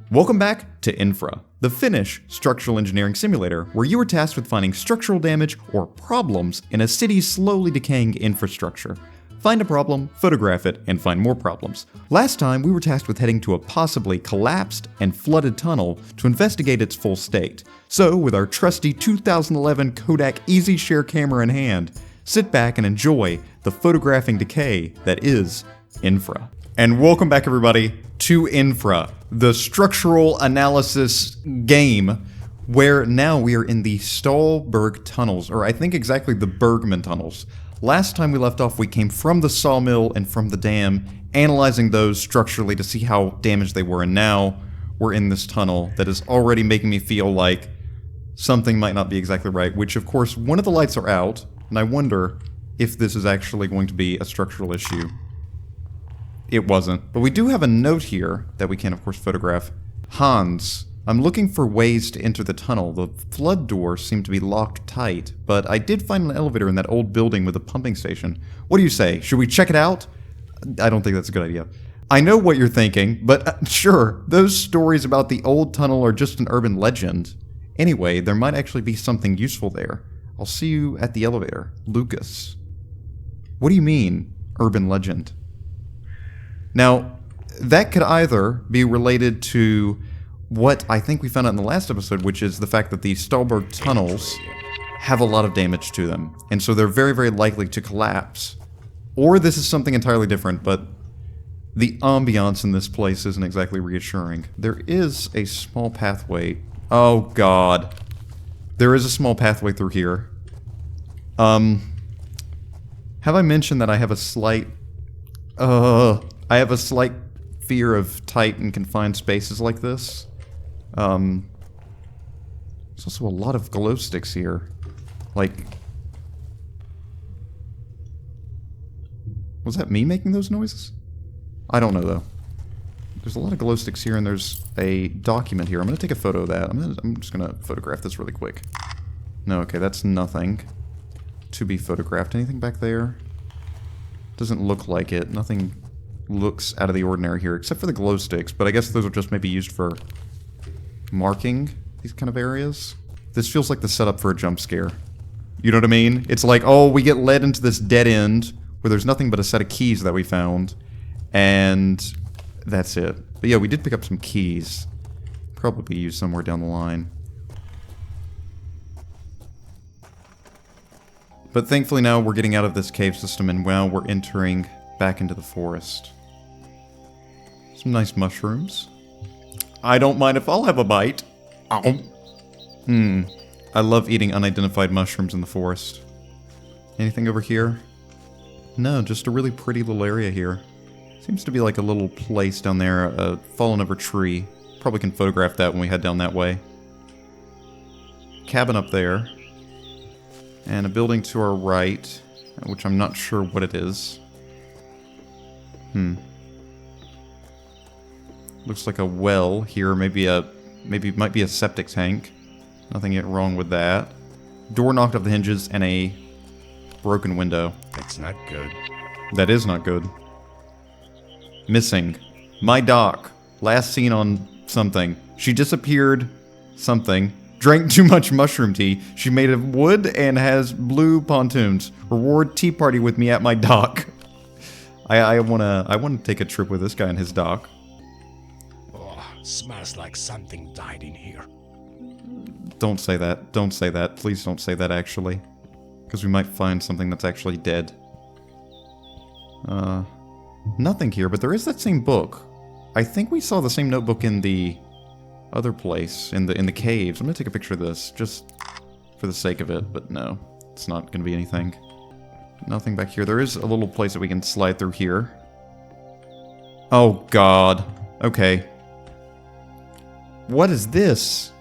Welcome back to INFRA, the Finnish structural engineering simulator, where you are tasked with finding structural damage or problems in a city's slowly decaying infrastructure. Find a problem, photograph it, and find more problems. Last time, we were tasked with heading to a possibly collapsed and flooded tunnel to investigate its full state. So, with our trusty 2011 Kodak EasyShare camera in hand, sit back and enjoy the photographing decay that is INFRA. And welcome back, everybody, to INFRA, the structural analysis game, where now we are in the Stahlberg tunnels, or I think exactly the Bergman tunnels. Last time we left off, we came from the sawmill and from the dam, analyzing those structurally to see how damaged they were, and now we're in this tunnel that is already making me feel like something might not be exactly right, which of course one of the lights are out, and I wonder if this is actually going to be a structural issue. It wasn't. But we do have a note here that we can, of course, photograph. Hans, I'm looking for ways to enter the tunnel. The flood doors seem to be locked tight, but I did find an elevator in that old building with a pumping station. What do you say? Should we check it out? I don't think that's a good idea. I know what you're thinking, but sure, those stories about the old tunnel are just an urban legend. Anyway, there might actually be something useful there. I'll see you at the elevator. Lucas. What do you mean, urban legend? Now, that could either be related to what I think we found out in the last episode, which is the fact that the Stahlberg tunnels have a lot of damage to them, and so they're very, very likely to collapse. Or this is something entirely different, but the ambiance in this place isn't exactly reassuring. There is a small pathway. Oh, God. There is a small pathway through here. Have I mentioned that I have a slight... I have a slight fear of tight and confined spaces like this. There's also a lot of glow sticks here. Like... Was that me making those noises? I don't know, though. There's a lot of glow sticks here, and there's a document here. I'm going to take a photo of that. I'm just going to photograph this really quick. No, okay, that's nothing to be photographed. Anything back there? Doesn't look like it. Nothing looks out of the ordinary here, except for the glow sticks, but I guess those are just maybe used for marking these kind of areas. This feels like the setup for a jump scare. You know what I mean? It's like, oh, we get led into this dead end where there's nothing but a set of keys that we found, and that's it. But yeah, we did pick up some keys. Probably used somewhere down the line. But thankfully now we're getting out of this cave system, and now we're entering back into the forest. Some nice mushrooms. I don't mind if I'll have a bite. I love eating unidentified mushrooms in the forest. Anything over here? No, just a really pretty little area here. Seems to be like a little place down there, a fallen over tree. Probably can photograph that when we head down that way. Cabin up there. And a building to our right, which I'm not sure what it is. Looks like a well here, maybe it might be a septic tank. Nothing yet wrong with that. Door knocked off the hinges and a broken window. That's not good. That is not good. Missing. My doc. Last seen on something. She disappeared. Something. Drank too much mushroom tea. She made of wood and has blue pontoons. Reward tea party with me at my dock. I wanna take a trip with this guy and his dock. Oh, smells like something died in here. Don't say that. Don't say that. Please don't say that, actually. Because we might find something that's actually dead. Nothing here, but there is that same book. I think we saw the same notebook in the other place, in the caves. I'm gonna take a picture of this, just for the sake of it, but no. It's not gonna be anything. Nothing back here. There is a little place that we can slide through here. Oh, God. Okay. What is this?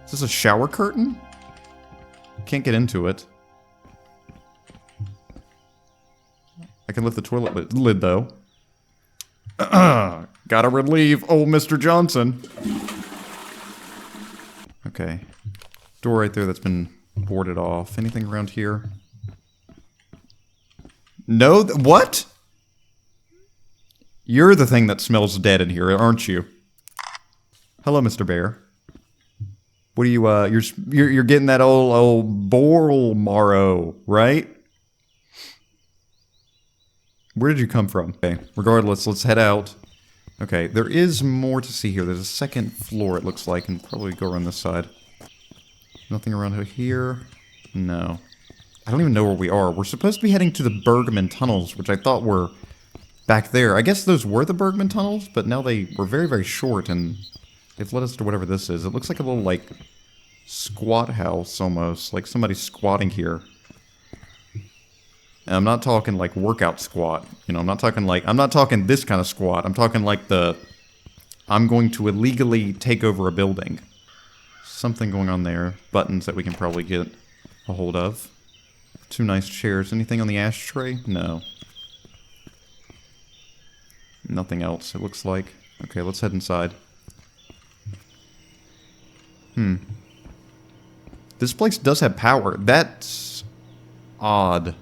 Is this a shower curtain? Can't get into it. I can lift the toilet lid, though. Gotta relieve old Mr. Johnson. Okay. Door right there that's been boarded off. Anything around here? No? What? You're the thing that smells dead in here, aren't you? Hello, Mr. Bear. What are you, you're getting that old boral marrow, right? Where did you come from? Okay, regardless, let's head out. Okay, there is more to see here. There's a second floor, it looks like, and probably go around this side. Nothing around here? No. I don't even know where we are. We're supposed to be heading to the Bergman tunnels, which I thought were back there. I guess those were the Bergman tunnels, but now they were very, very short, and they've led us to whatever this is. It looks like a little, like, squat house, almost. Like somebody's squatting here. And I'm not talking, like, workout squat. You know, I'm not talking this kind of squat. I'm talking, like, I'm going to illegally take over a building. Something going on there. Buttons that we can probably get a hold of. 2 nice chairs. Anything on the ashtray? No. Nothing else, it looks like. Okay, let's head inside. This place does have power. That's odd.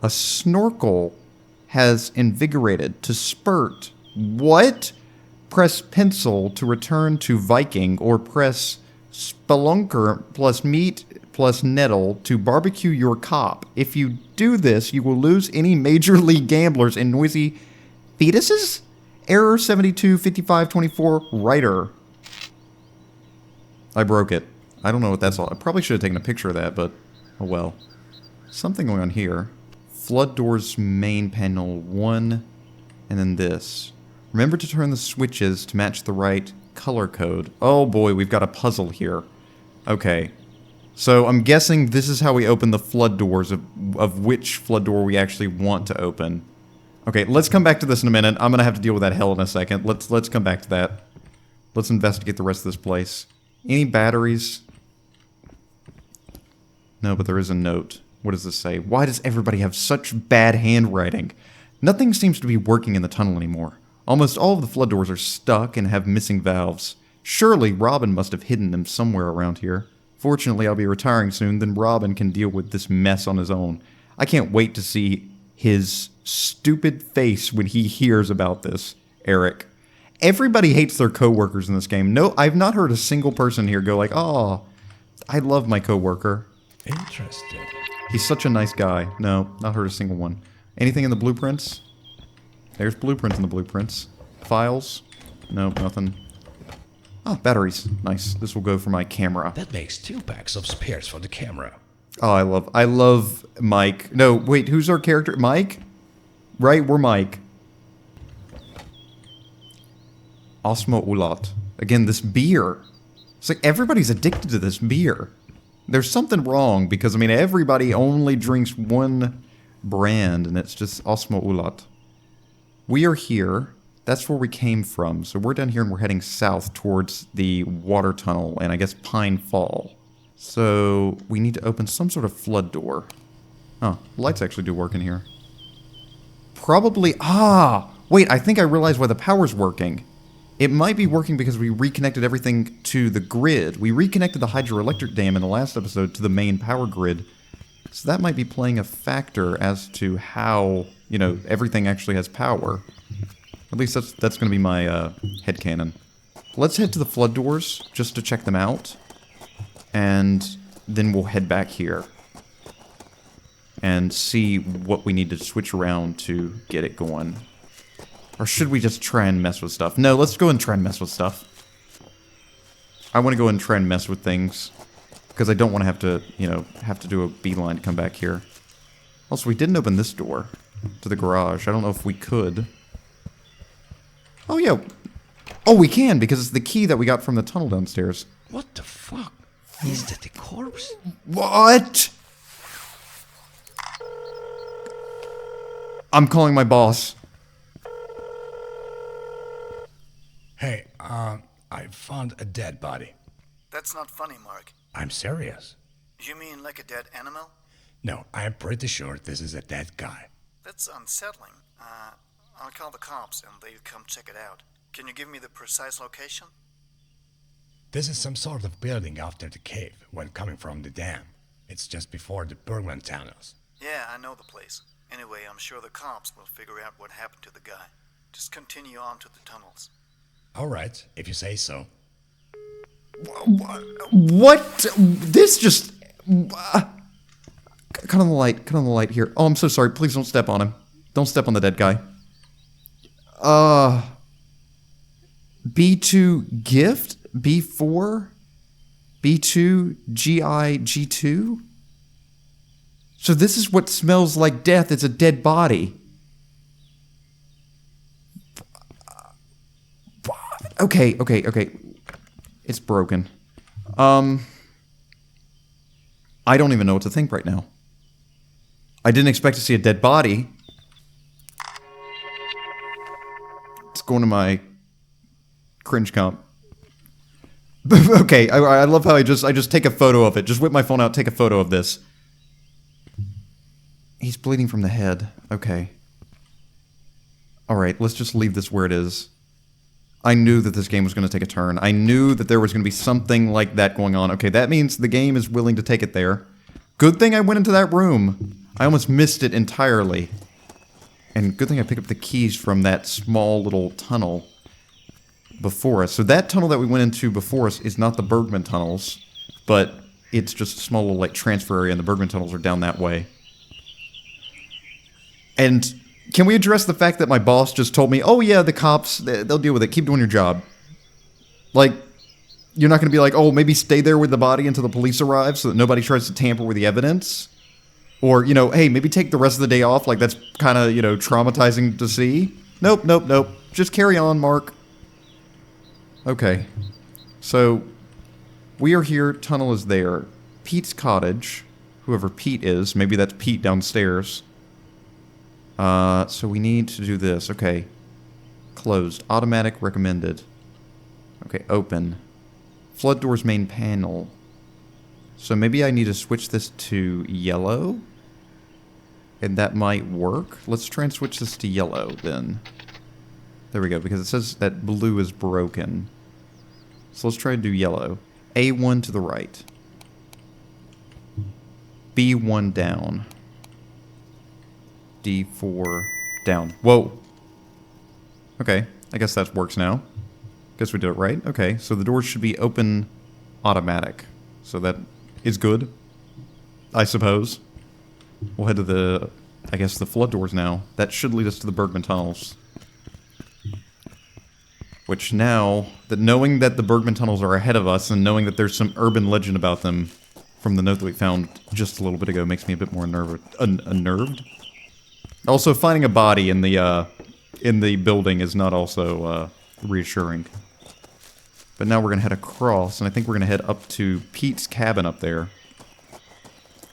A snorkel has invigorated to spurt. What? Press pencil to return to Viking, or press spelunker plus meat plus nettle to barbecue your cop. If you do this, you will lose any major league gamblers and noisy fetuses? Error 725524 writer. I broke it. I don't know what that's all. I probably should have taken a picture of that, but oh well. Something going on here. Flood doors main panel 1, and then this. Remember to turn the switches to match the right color code. Oh boy, we've got a puzzle here. Okay. So I'm guessing this is how we open the flood doors of which flood door we actually want to open. Okay, let's come back to this in a minute. I'm gonna have to deal with that hell in a second. Let's come back to that. Let's investigate the rest of this place. Any batteries? No, but there is a note. What does this say? Why does everybody have such bad handwriting? Nothing seems to be working in the tunnel anymore. Almost all of the flood doors are stuck and have missing valves. Surely Robin must have hidden them somewhere around here. Fortunately, I'll be retiring soon, then Robin can deal with this mess on his own. I can't wait to see his stupid face when he hears about this, Eric. Everybody hates their coworkers in this game. No, I've not heard a single person here go like, "Oh, I love my coworker. Interesting. He's such a nice guy." No, not heard a single one. Anything in the blueprints? There's blueprints in the blueprints. Files? Nope, nothing. Oh, batteries. Nice. This will go for my camera. That makes 2 packs of spares for the camera. Oh, I love Mike. No, wait, who's our character? Mike? Right, we're Mike. Osmo Ulat. Again, this beer. It's like everybody's addicted to this beer. There's something wrong because, I mean, everybody only drinks one brand, and it's just Osmo Ulat. We are here. That's where we came from. So we're down here and we're heading south towards the water tunnel and I guess Pine Fall. So we need to open some sort of flood door. Oh, lights actually do work in here. Probably, wait, I think I realized why the power's working. It might be working because we reconnected everything to the grid. We reconnected the hydroelectric dam in the last episode to the main power grid. So that might be playing a factor as to how, you know, everything actually has power. At least that's going to be my headcanon. Let's head to the flood doors just to check them out. And then we'll head back here. And see what we need to switch around to get it going. Or should we just try and mess with stuff? No, let's go and try and mess with stuff. I want to go and try and mess with things. Because I don't want to have to do a beeline to come back here. Also, we didn't open this door to the garage. I don't know if we could. Oh, yeah. Oh, we can, because it's the key that we got from the tunnel downstairs. What the fuck? Is that a corpse? What? I'm calling my boss. Hey, I found a dead body. That's not funny, Mark. I'm serious. You mean like a dead animal? No, I'm pretty sure this is a dead guy. That's unsettling. I'll call the cops and they'll come check it out. Can you give me the precise location? This is some sort of building after the cave when coming from the dam. It's just before the Bergman tunnels. Yeah, I know the place. Anyway, I'm sure the cops will figure out what happened to the guy. Just continue on to the tunnels. Alright, if you say so. What? This just... Cut on the light. Cut on the light here. Oh, I'm so sorry. Please don't step on him. Don't step on the dead guy. B2 gift? B4? B2 GI G2? So this is what smells like death. It's a dead body. Okay. It's broken. I don't even know what to think right now. I didn't expect to see a dead body. It's going to my cringe comp. Okay, I love how I just take a photo of it. Just whip my phone out, take a photo of this. He's bleeding from the head. Okay. Alright, let's just leave this where it is. I knew that this game was going to take a turn. I knew that there was going to be something like that going on. Okay, that means the game is willing to take it there. Good thing I went into that room. I almost missed it entirely. And good thing I picked up the keys from that small little tunnel before us. So that tunnel that we went into before us is not the Bergman tunnels, but it's just a small little like transfer area, and the Bergman tunnels are down that way. And can we address the fact that my boss just told me, oh yeah, the cops, they'll deal with it, keep doing your job. Like, you're not going to be like, oh, maybe stay there with the body until the police arrive so that nobody tries to tamper with the evidence? Or, you know, hey, maybe take the rest of the day off, like that's kind of, you know, traumatizing to see? Nope. Just carry on, Mark. Okay. So, we are here, tunnel is there. Pete's cottage, whoever Pete is, maybe that's Pete downstairs. So we need to do this. Okay. Closed. Automatic recommended. Okay, open. Flood doors main panel. So maybe I need to switch this to yellow? And that might work. Let's try and switch this to yellow, then. There we go, because it says that blue is broken. So let's try to do yellow. A1 to the right. B1 down. D4 down. Whoa. Okay, I guess that works now. Guess we did it right. Okay, so the doors should be open automatic. So that is good, I suppose. We'll head to the, I guess, the flood doors now. That should lead us to the Bergman tunnels. Which now, that knowing that the Bergman tunnels are ahead of us and knowing that there's some urban legend about them from the note that we found just a little bit ago makes me a bit more unnerved. Also, finding a body in the building is not also reassuring. But now we're going to head across, and I think we're going to head up to Pete's cabin up there.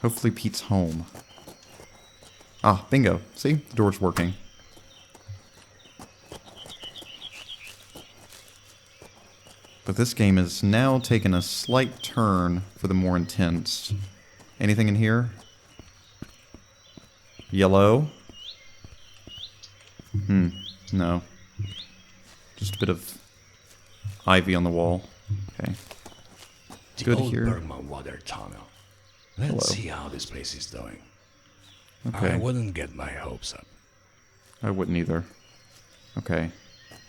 Hopefully Pete's home. Ah, bingo. See? The door's working. But this game is now taking a slight turn for the more intense. Anything in here? Yellow? No. Just a bit of ivy on the wall. Okay. Good old here. Bergman water tunnel. Let's Hello. see how this place is doing. Okay. I wouldn't get my hopes up. I wouldn't either. Okay.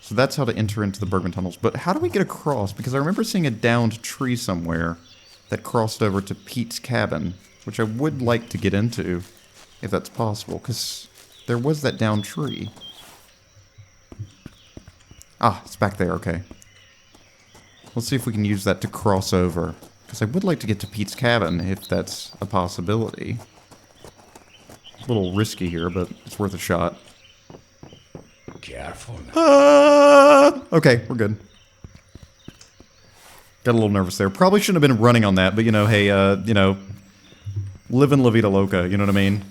So that's how to enter into the Bergman tunnels. But how do we get across? Because I remember seeing a downed tree somewhere that crossed over to Pete's cabin, which I would like to get into, if that's possible, because there was that downed tree. Ah, it's back there, okay. Let's see if we can use that to cross over, because I would like to get to Pete's cabin, if that's a possibility. A little risky here, but it's worth a shot. Careful now. Okay, we're good. Got a little nervous there. Probably shouldn't have been running on that, but you know, hey, you know, living La Vida Loca, you know what I mean?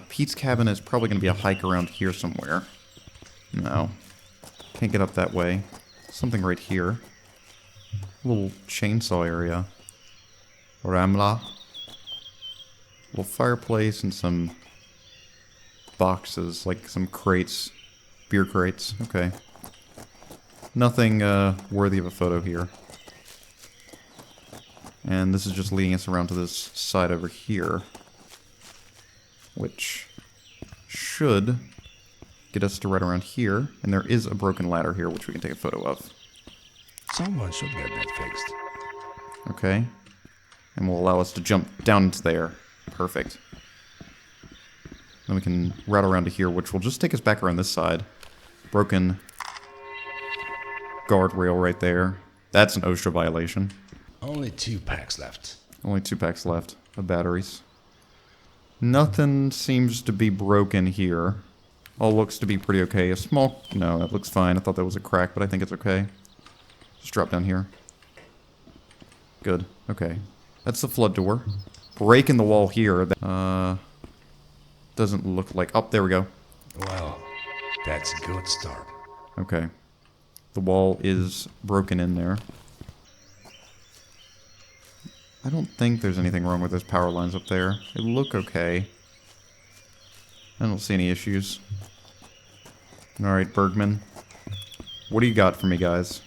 Pete's cabin is probably going to be a hike around here somewhere. No. Can't get up that way. Something right here. A little chainsaw area. Ramla. Little fireplace and some boxes, like some crates. Beer crates. Okay. Nothing worthy of a photo here. And this is just leading us around to this side over here. Which should get us to right around here. And there is a broken ladder here, which we can take a photo of. Someone should get that fixed. Okay. And will allow us to jump down into there. Perfect. Then we can route around to here, which will just take us back around this side. Broken guardrail right there. That's an OSHA violation. Only 2 packs left. Only 2 packs left of batteries. Nothing seems to be broken here. All looks to be pretty okay. A small... No, that looks fine. I thought that was a crack, but I think it's okay. Just drop down here. Good. Okay. That's the flood door. Break in the wall here. Doesn't look like... Oh, there we go. Well, that's a good start. Okay. The wall is broken in there. I don't think there's anything wrong with those power lines up there. They look okay. I don't see any issues. Alright, Bergman. What do you got for me, guys?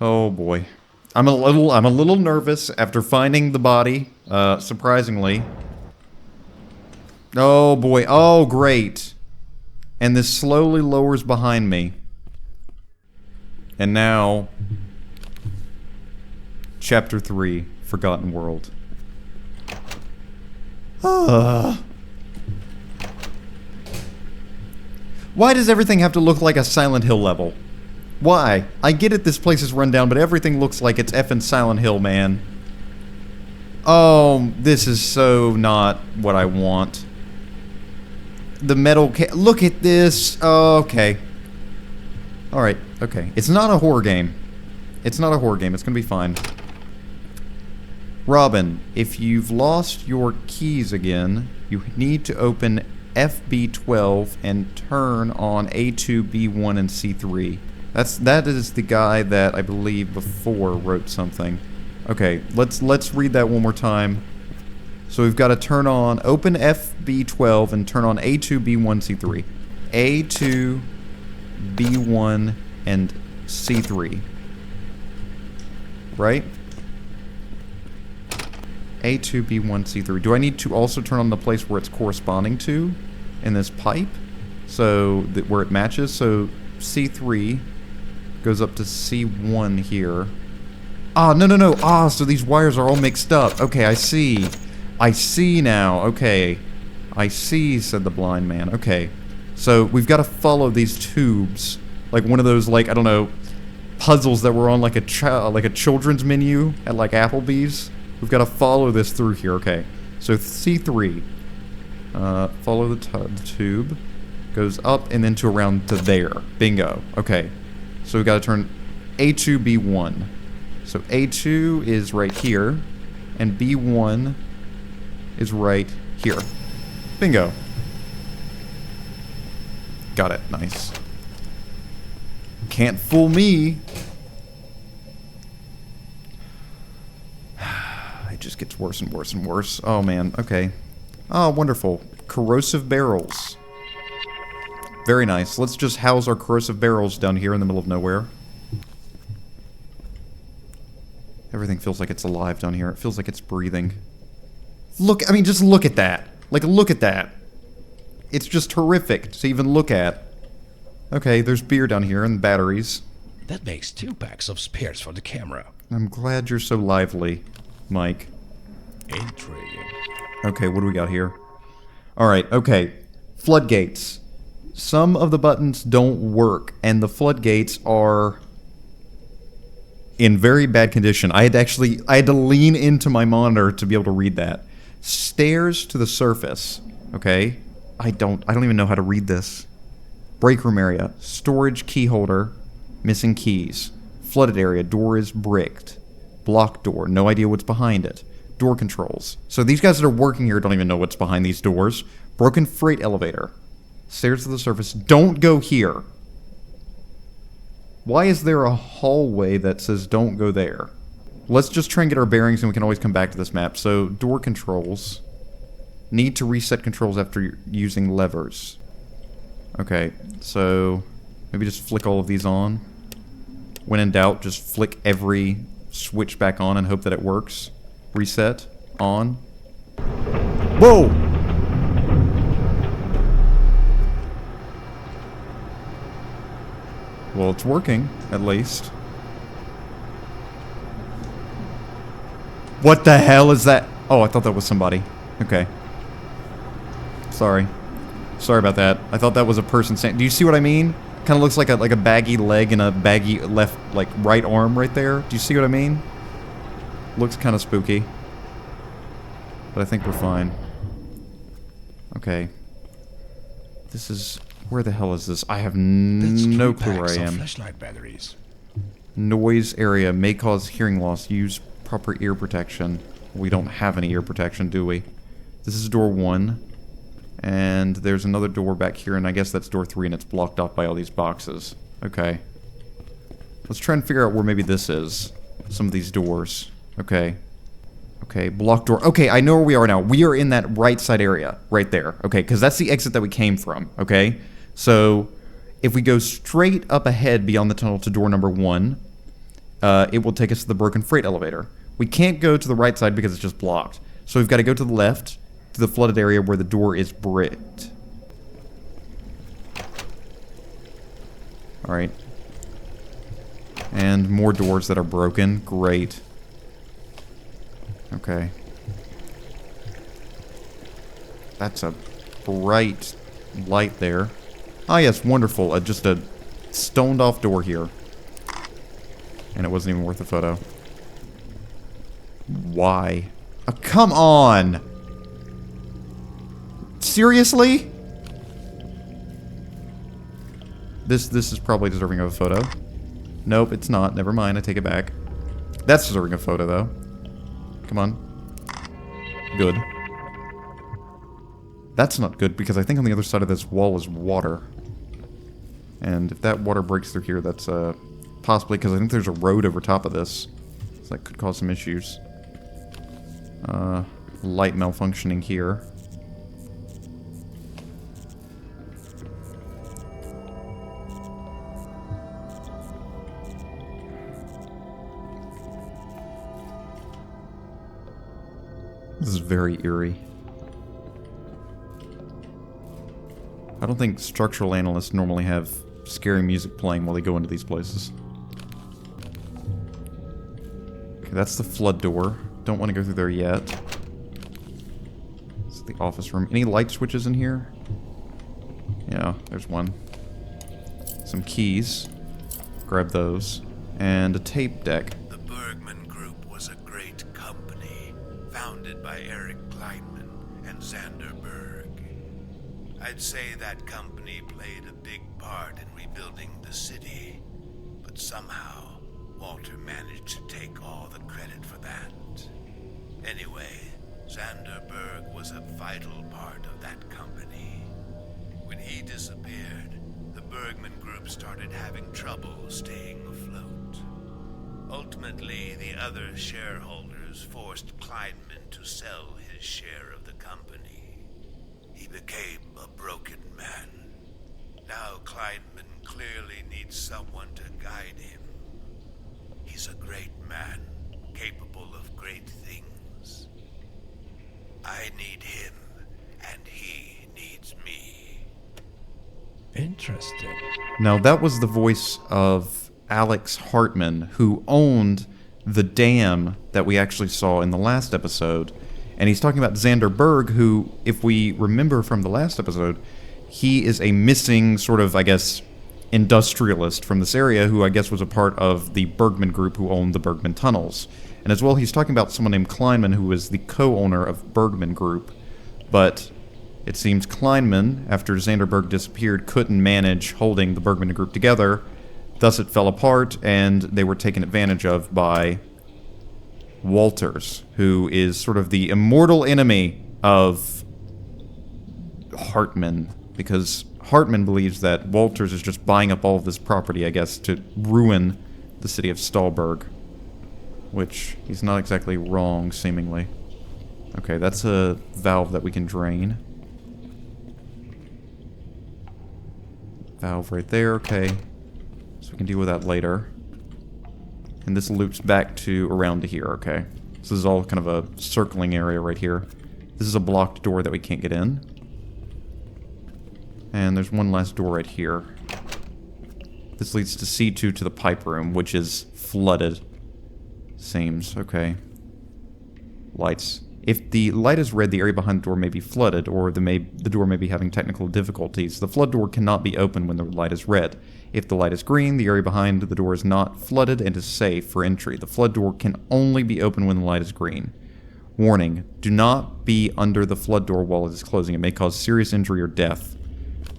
Oh boy. I'm a little nervous after finding the body, surprisingly. Oh boy. Oh great. And this slowly lowers behind me. And now Chapter 3, Forgotten World. Why does everything have to look like a Silent Hill level? Why? I get it, this place is run down, but everything looks like it's effing Silent Hill, man. Oh, this is so not what I want. The metal look at this. Oh, okay. Alright, okay. It's not a horror game. It's not a horror game. It's gonna be fine. Robin, if you've lost your keys again, you need to open FB12 and turn on A2, B1, and C3. That is the guy that I believe before wrote something. Okay, let's read that one more time. So we've got to turn on, open FB12 and turn on A2, B1, C3. A2, B1, and C3. Right? A2, B1, C3. Do I need to also turn on the place where it's corresponding to in this pipe? So, where it matches? So, C3 goes up to C1 here. Ah, no. Ah, so these wires are all mixed up. Okay, I see. I see now. Okay. I see, said the blind man. Okay. So, we've got to follow these tubes. Like one of those, like, I don't know, puzzles that were on like a children's menu at like Applebee's. We've got to follow this through here. Okay. So, C3. Follow the tube. Goes up and then to around to there. Bingo. Okay. So, we've got to turn A2, B1. So, A2 is right here. And B1 is right here. Bingo. Got it. Nice. Can't fool me. It just gets worse and worse and worse. Oh, man. Okay. Oh, wonderful. Corrosive barrels. Very nice. Let's just house our corrosive barrels down here in the middle of nowhere. Everything feels like it's alive down here. It feels like it's breathing. Look, I mean, just look at that. Like, look at that. It's just horrific to even look at. Okay, there's beer down here and batteries. That makes 2 packs of spares for the camera. I'm glad you're so lively, Mike. Intriguing. Okay, what do we got here? Alright, okay. Floodgates. Some of the buttons don't work, and the floodgates are in very bad condition. I had to lean into my monitor to be able to read that. Stairs to the surface. Okay. I don't even know how to read this. Break room area. Storage key holder. Missing keys. Flooded area. Door is bricked. Blocked door. No idea what's behind it. Door controls. So these guys that are working here don't even know what's behind these doors. Broken freight elevator. Stairs to the surface. Don't go here. Why is there a hallway that says don't go there? Let's just try and get our bearings and we can always come back to this map. So, door controls. Need to reset controls after using levers. Okay, so maybe just flick all of these on. When in doubt, just flick every switch back on and hope that it works. Reset. On. Whoa! Well, it's working, at least. What the hell is that? Oh, I thought that was somebody. Okay. Sorry. Sorry about that. I thought that was a person saying... Do you see what I mean? Kind of looks like a baggy leg and a baggy left, like, right arm right there. Do you see what I mean? Looks kind of spooky. But I think we're fine. Okay. This is... Where the hell is this? I have no clue where I am. Flashlight batteries. Noise area may cause hearing loss. Use proper ear protection. We don't have any ear protection, do we? This is door 1. And there's another door back here, and I guess that's door 3, and it's blocked off by all these boxes. Okay. Let's try and figure out where maybe this is. Some of these doors. Okay. Okay, blocked door. Okay, I know where we are now. We are in that right side area. Right there. Okay, because that's the exit that we came from. Okay? So, if we go straight up ahead beyond the tunnel to door number 1, it will take us to the broken freight elevator. We can't go to the right side because it's just blocked. So we've got to go to the left, to the flooded area where the door is bricked. Alright. And more doors that are broken. Great. Okay. That's a bright light there. Ah, yes, wonderful. Just a stoned off door here. And it wasn't even worth a photo. Why? Oh, come on! Seriously? This is probably deserving of a photo. Nope, it's not. Never mind, I take it back. That's deserving of a photo, though. Come on. Good. That's not good, because I think on the other side of this wall is water. And if that water breaks through here, that's, possibly, because I think there's a road over top of this. So that could cause some issues. Light malfunctioning here. This is very eerie. I don't think structural analysts normally have scary music playing while they go into these places. Okay, that's the flood door. Don't want to go through there yet. This is the office room. Any light switches in here? Yeah, there's one. Some keys. Grab those. And a tape deck. The Bergman Group was a great company, founded by Eric Kleinman and Xander Berg. I'd say that company played a big part in rebuilding the city, but somehow Walter managed to take all the credit for that. Anyway, Xander Berg was a vital part of that company. When he disappeared, the Bergman Group started having trouble staying afloat. Ultimately, the other shareholders forced Kleinman to sell his share of the company. He became a broken man. Now Kleinman clearly needs someone to guide him. He's a great man, capable of great things. I need him, and he needs me. Interesting. Now, that was the voice of Alex Hartman, who owned the dam that we actually saw in the last episode. And he's talking about Xander Berg, who, if we remember from the last episode, he is a missing sort of, I guess, industrialist from this area who I guess was a part of the Bergman Group who owned the Bergman Tunnels. And as well, he's talking about someone named Kleinman, who was the co-owner of Bergman Group. But it seems Kleinman, after Xander Berg disappeared, couldn't manage holding the Bergman Group together. Thus it fell apart, and they were taken advantage of by Walters, who is sort of the immortal enemy of Hartman, because Hartman believes that Walters is just buying up all of this property, I guess, to ruin the city of Stahlberg. Which, he's not exactly wrong, seemingly. Okay, that's a valve that we can drain. Valve right there, okay. So we can deal with that later. And this loops back to around to here, okay. So this is all kind of a circling area right here. This is a blocked door that we can't get in. And there's one last door right here. This leads to C2 to the pipe room, which is flooded. Seems. Okay. Lights. If the light is red, the area behind the door may be flooded, or the door may be having technical difficulties. The flood door cannot be opened when the light is red. If the light is green, the area behind the door is not flooded and is safe for entry. The flood door can only be opened when the light is green. Warning, do not be under the flood door while it is closing. It may cause serious injury or death.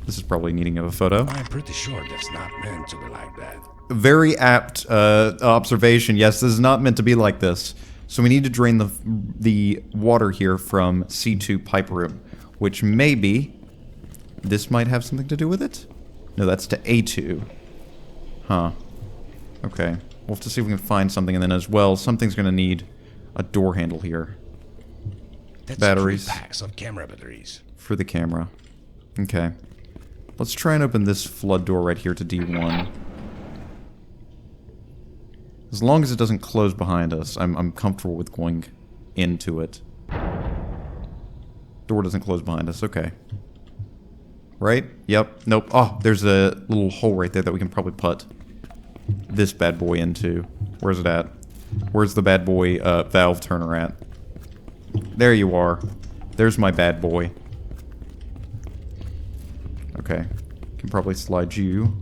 This is probably needing of a photo. I'm pretty sure that's not meant to be like that. Very apt observation. Yes, this is not meant to be like this. So we need to drain the water here from C2 pipe room, which maybe this might have something to do with it? No, that's to A2. Huh. Okay. We'll have to see if we can find something, and then as well, something's going to need a door handle here. That's Batteries. 3 packs of camera batteries. For the camera. Okay. Let's try and open this flood door right here to D1. As long as it doesn't close behind us, I'm comfortable with going into it. Door doesn't close behind us, okay. Right? Yep. Nope. Oh, there's a little hole right there that we can probably put this bad boy into. Where's it at? Where's the bad boy valve turner at? There you are. There's my bad boy. Okay. Can probably slide you.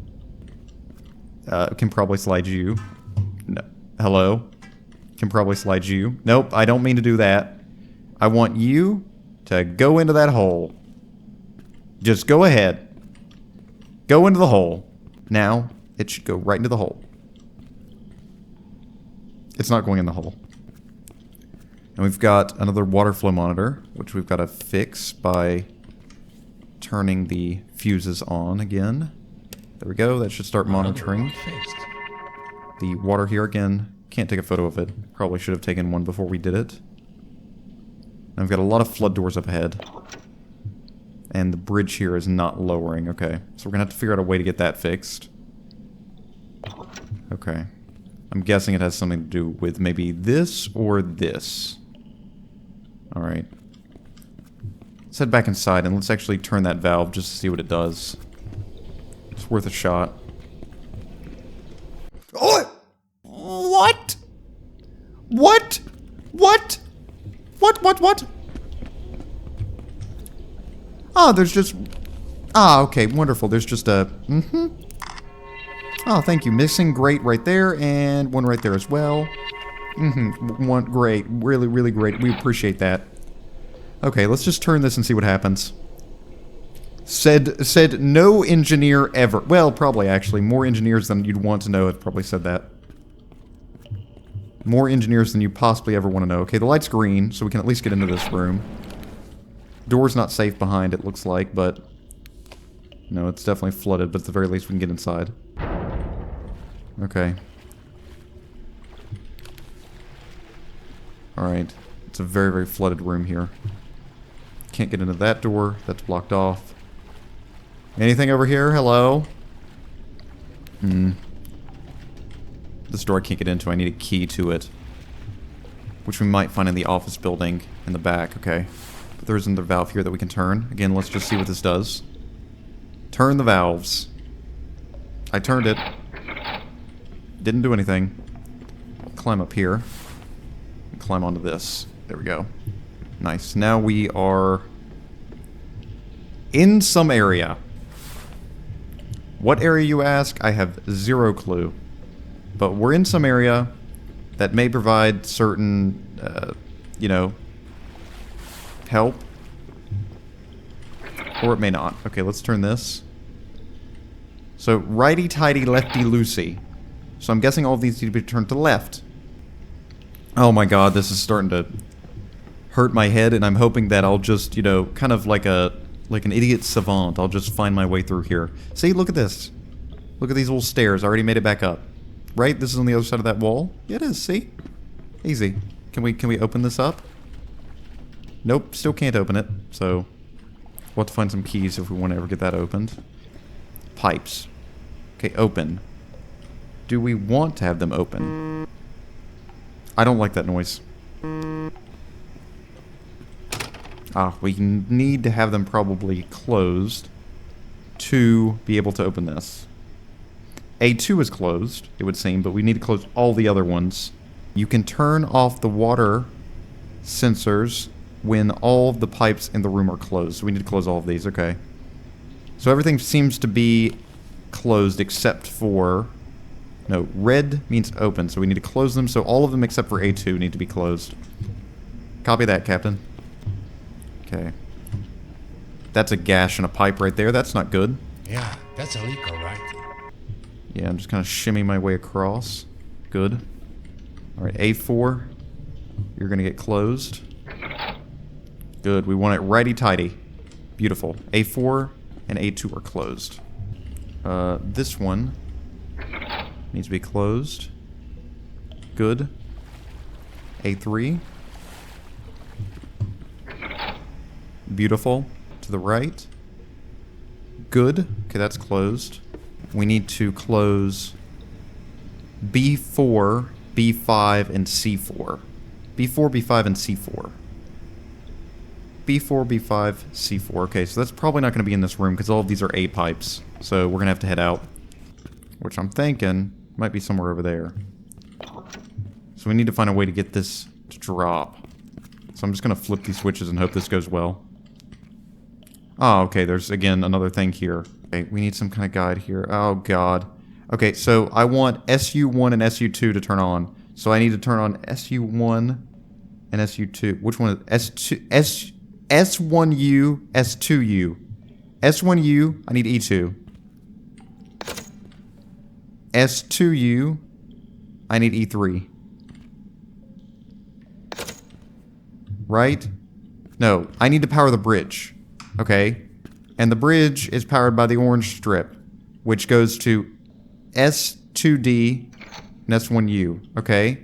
Can probably slide you. No. Hello? Can probably slide you. Nope, I don't mean to do that. I want you to go into that hole. Just go ahead. Go into the hole. Now, it should go right into the hole. It's not going in the hole. And we've got another water flow monitor, which we've got to fix by turning the fuses on again. There we go, that should start monitoring. The water here again, can't take a photo of it. Probably should have taken one before we did it. And we've got a lot of flood doors up ahead. And the bridge here is not lowering, okay. So we're gonna have to figure out a way to get that fixed. Okay. I'm guessing it has something to do with maybe this or this. Alright. Let's head back inside and let's actually turn that valve just to see what it does. It's worth a shot. Oh! What? What? What? What? Oh, there's just... Ah, okay, wonderful. There's just a... Oh, thank you. Missing grate right there, and one right there as well. One great. Really, really great. We appreciate that. Okay, let's just turn this and see what happens. Said no engineer ever. Well, probably actually. More engineers than you'd want to know have probably said that. More engineers than you possibly ever want to know. Okay, the light's green, so we can at least get into this room. Door's not safe behind, it looks like, but... No, it's definitely flooded, but at the very least we can get inside. Okay. Alright. It's a very, very flooded room here. Can't get into that door. That's blocked off. Anything over here? Hello? This door I can't get into. I need a key to it. Which we might find in the office building in the back. Okay. But there is another valve here that we can turn. Again, let's just see what this does. Turn the valves. I turned it. Didn't do anything. I'll climb up here. And climb onto this. There we go. Nice. Now we are in some area. What area, you ask? I have zero clue. But we're in some area that may provide certain, you know, help. Or it may not. Okay, let's turn this. So, righty-tighty, lefty-loosey. So I'm guessing all of these need to be turned to left. Oh my god, this is starting to hurt my head, and I'm hoping that I'll just, you know, kind of like an idiot savant, I'll just find my way through here. See, look at this. Look at these little stairs. I already made it back up. Right? This is on the other side of that wall? Yeah, it is, see? Easy. Can we open this up? Nope, still can't open it, so we'll have to find some keys if we want to ever get that opened. Pipes. Okay, open. Do we want to have them open? I don't like that noise. We need to have them probably closed to be able to open this. A2 is closed, it would seem, but we need to close all the other ones. You can turn off the water sensors when all of the pipes in the room are closed. So we need to close all of these, okay. So everything seems to be closed except for... No, red means open, so we need to close them. So all of them except for A2 need to be closed. Copy that, Captain. Okay. That's a gash in a pipe right there. That's not good. Yeah, that's a leak, alright. Yeah, I'm just kind of shimmying my way across. Good. Alright, A4. You're going to get closed. Good. We want it righty-tighty. Beautiful. A4 and A2 are closed. This one needs to be closed. Good. A3. Beautiful. To the right. Good. Okay, that's closed. We need to close B4, B5, and C4. B4, B5, and C4. B4, B5, C4. Okay, so that's probably not going to be in this room because all of these are A pipes. So we're going to have to head out. Which I'm thinking might be somewhere over there. So we need to find a way to get this to drop. So I'm just going to flip these switches and hope this goes well. Oh, okay, there's, again, another thing here. Okay, we need some kind of guide here. Oh, God. Okay, so I want SU1 and SU2 to turn on. So I need to turn on SU1 and SU2. Which one is S2? S1U, S2U. S1U, I need E2. S2U, I need E3. Right? No, I need to power the bridge. Okay? And the bridge is powered by the orange strip, which goes to S2D and S1U. Okay?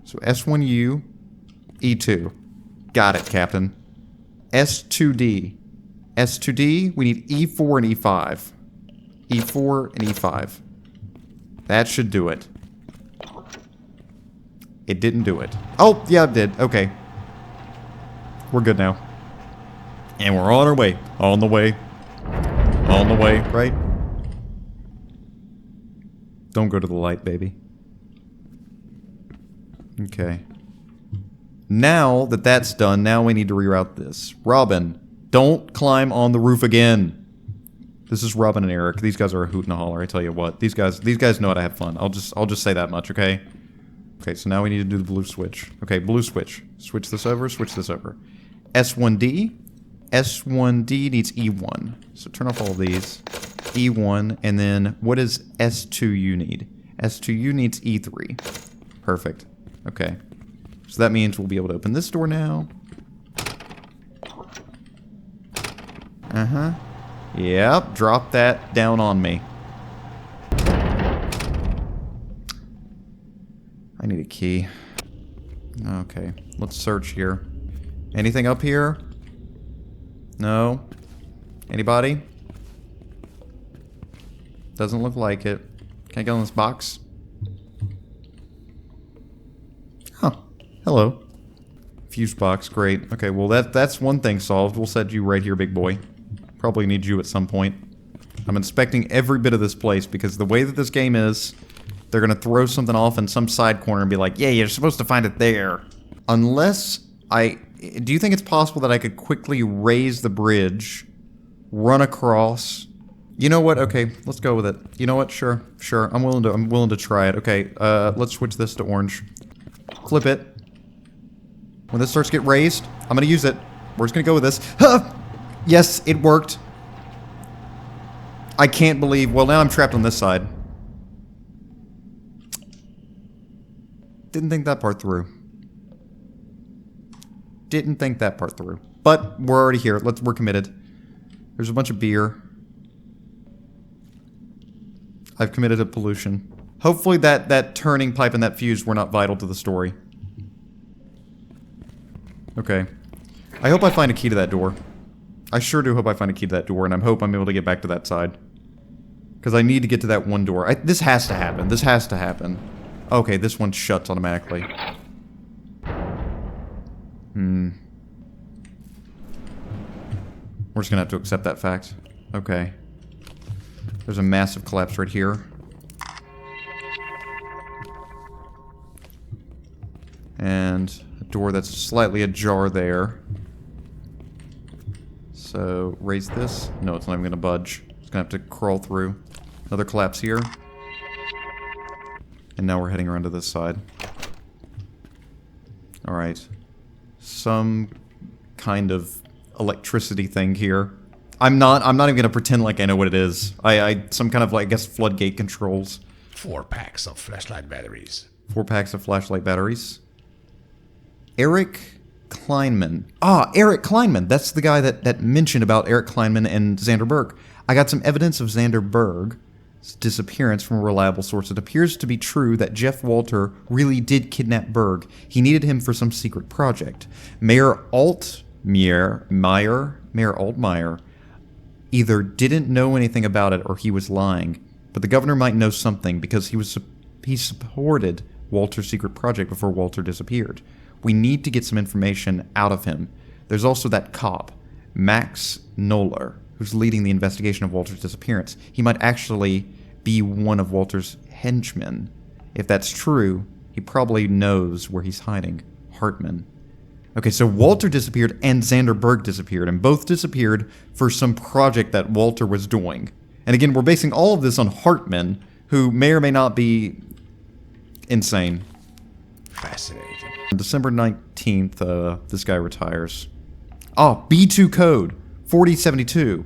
So S1U, E2. Got it, Captain. S2D. S2D, we need E4 and E5. E4 and E5. That should do it. It didn't do it. Oh, yeah, it did. Okay. We're good now. And we're on our way. On the way. On the way, right? Don't go to the light, baby. Okay. Now that that's done, now we need to reroute this. Robin, don't climb on the roof again. This is Robin and Eric. These guys are a hoot and a holler, I tell you what. These guys know how to have fun. I'll just say that much, okay? Okay, so now we need to do the blue switch. Okay, blue switch. Switch this over, switch this over. S1D. S1D needs E1. So turn off all of these. E1, and then what does S2U need? S2U needs E3. Perfect. Okay. So that means we'll be able to open this door now. Uh-huh. Yep, drop that down on me. I need a key. Okay, let's search here. Anything up here? No? Anybody? Doesn't look like it. Can I get on this box? Huh. Hello. Fuse box, great. Okay, well that's one thing solved. We'll set you right here, big boy. Probably need you at some point. I'm inspecting every bit of this place because the way that this game is, they're gonna throw something off in some side corner and be like, yeah, you're supposed to find it there. Unless do you think it's possible that I could quickly raise the bridge, run across? You know what? Okay, let's go with it. You know what? Sure. I'm willing to try it. Okay, let's switch this to orange. Flip it. When this starts to get raised, I'm gonna use it. We're just gonna go with this. Huh! Yes, it worked. I can't believe... Well, now I'm trapped on this side. Didn't think that part through. Didn't think that part through. But we're already here. We're committed. There's a bunch of beer. I've committed to pollution. Hopefully that turning pipe and that fuse were not vital to the story. Okay. I hope I find a key to that door. I sure do hope I find a key to that door, and I hope I'm able to get back to that side. Because I need to get to that one door. This has to happen. This has to happen. Okay, this one shuts automatically. We're just gonna have to accept that fact. Okay. There's a massive collapse right here. And a door that's slightly ajar there. So, raise this. No, it's not even gonna budge. It's gonna have to crawl through. Another collapse here. And now we're heading around to this side. Alright. Some kind of electricity thing here. I'm not even gonna pretend like I know what it is. Some kind of, like, I guess, floodgate controls. 4 packs of flashlight batteries. 4 packs of flashlight batteries. Eric Kleinman. Ah, Eric Kleinman. That's the guy that mentioned about Eric Kleinman and Xander Berg. I got some evidence of Xander Berg's disappearance from a reliable source. It appears to be true that Jeff Walter really did kidnap Berg. He needed him for some secret project. Mayor Altmaier either didn't know anything about it or he was lying. But the governor might know something because he supported Walter's secret project before Walter disappeared. We need to get some information out of him. There's also that cop, Max Noller, who's leading the investigation of Walter's disappearance. He might actually be one of Walter's henchmen. If that's true, he probably knows where he's hiding. Hartman. Okay, so Walter disappeared and Xander Berg disappeared, and both disappeared for some project that Walter was doing. And again, we're basing all of this on Hartman, who may or may not be insane. Fascinating. On December 19th, this guy retires. Oh, B2 code 4072.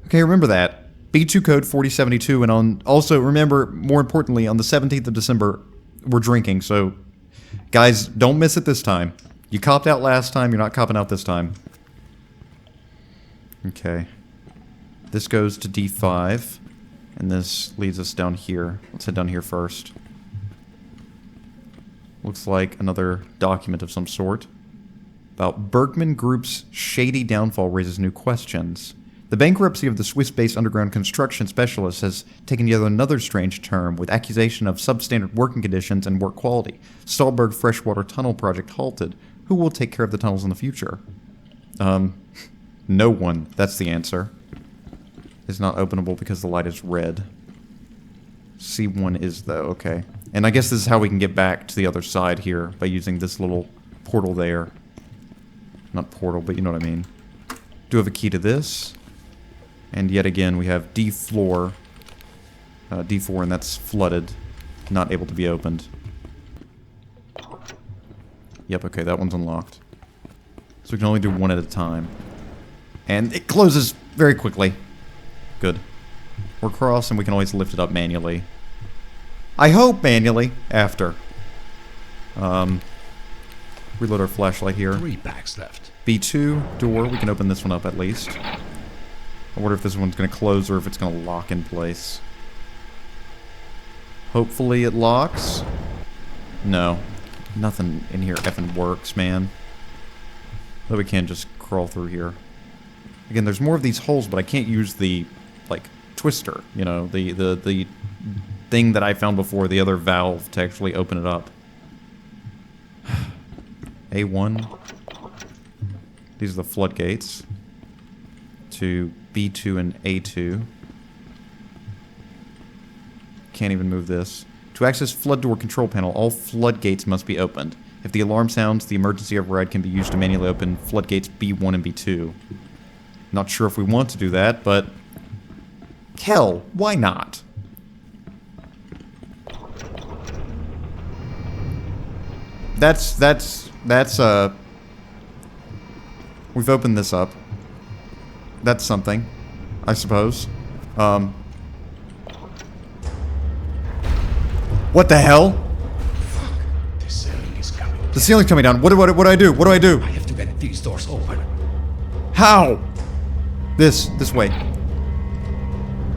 Okay, remember that. B2 code 4072, and also remember, more importantly, on the 17th of December, we're drinking, so guys, don't miss it this time. You copped out last time, you're not copping out this time. Okay. This goes to D5, and this leads us down here. Let's head down here first. Looks like another document of some sort. About Bergman Group's shady downfall raises new questions. The bankruptcy of the Swiss-based underground construction specialist has taken yet another strange turn, with accusation of substandard working conditions and work quality. Stahlberg freshwater tunnel project halted. Who will take care of the tunnels in the future? No one. That's the answer. It's not openable because the light is red. C1 is, though. Okay. And I guess this is how we can get back to the other side here, by using this little portal there. Not portal, but you know what I mean. Do have a key to this. And yet again, we have D4, and that's flooded. Not able to be opened. Yep, okay, that one's unlocked. So we can only do one at a time. And it closes very quickly. Good. We're across, and we can always lift it up manually. I hope manually, after. Reload our flashlight here. 3 packs left. B2, door, we can open this one up at least. I wonder if this one's going to close or if it's going to lock in place. Hopefully it locks. No. Nothing in here effing works, man. Though we can just crawl through here. Again, there's more of these holes, but I can't use the, like, twister. You know, the thing that I found before, the other valve to actually open it up. A1. These are the floodgates. To B2 and A2. Can't even move this. To access flood door control panel, all floodgates must be opened. If the alarm sounds, the emergency override can be used to manually open floodgates B1 and B2. Not sure if we want to do that, but... hell, why not? We've opened this up. That's something, I suppose. What the hell? Fuck. The ceiling is coming. The ceiling's coming down. What do I do? What do I do? I have to get these doors open. How? This way.